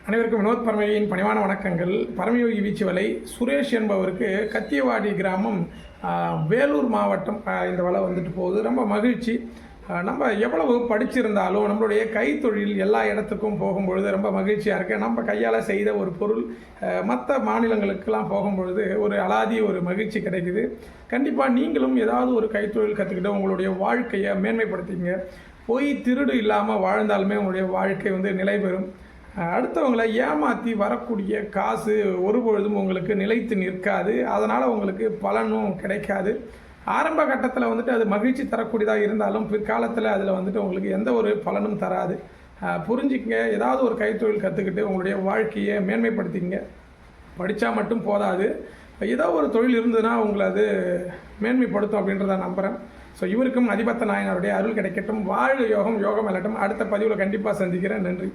அனைவருக்கும் வினோத் பரமயோகியின் பணிவான வணக்கங்கள். பரமயோகி வீச்சுவலை சுரேஷ் என்பவருக்கு கத்தியவாடி கிராமம், வேலூர் மாவட்டம் இந்த வலை வந்துட்டு போகுது. ரொம்ப மகிழ்ச்சி. நம்ம எவ்வளவு படிச்சிருந்தாலும் நம்மளுடைய கைத்தொழில் எல்லா இடத்துக்கும் போகும்பொழுது ரொம்ப மகிழ்ச்சியாக இருக்குது. நம்ம கையால் செய்த ஒரு பொருள் மற்ற மாநிலங்களுக்கெல்லாம் போகும்பொழுது ஒரு அலாதி ஒரு மகிழ்ச்சி கிடைக்குது. கண்டிப்பாக நீங்களும் ஏதாவது ஒரு கைத்தொழில் கற்றுக்கிட்டு உங்களுடைய வாழ்க்கையை மேன்மைப்படுத்திங்க. பொய் திருடு இல்லாமல் வாழ்ந்தாலுமே உங்களுடைய வாழ்க்கை நிலை பெறும். அடுத்தவங்களை ஏமாற்றி வரக்கூடிய காசு ஒருபொழுதும் உங்களுக்கு நிலைத்து நிற்காது. அதனால் உங்களுக்கு பலனும் கிடைக்காது. ஆரம்ப கட்டத்தில் அது மகிழ்ச்சி தரக்கூடியதாக இருந்தாலும் பிற்காலத்தில் அதில் உங்களுக்கு எந்த ஒரு பலனும் தராது. புரிஞ்சுக்கங்க. ஏதாவது ஒரு கைத்தொழில் கற்றுக்கிட்டு உங்களுடைய வாழ்க்கையை மேன்மைப்படுத்திங்க. படித்தா மட்டும் போதாது, ஏதோ ஒரு தொழில் இருந்ததுன்னா உங்களை அது மேன்மைப்படுத்தும் அப்படின்றத நம்புகிறேன். ஸோ இவருக்கும் அதிபத்த நாயனருடைய அருள் கிடைக்கட்டும். வாழ்க யோகம், யோகம் வெல்லட்டும். அடுத்த பதிவில் கண்டிப்பாக சந்திக்கிறேன். நன்றி.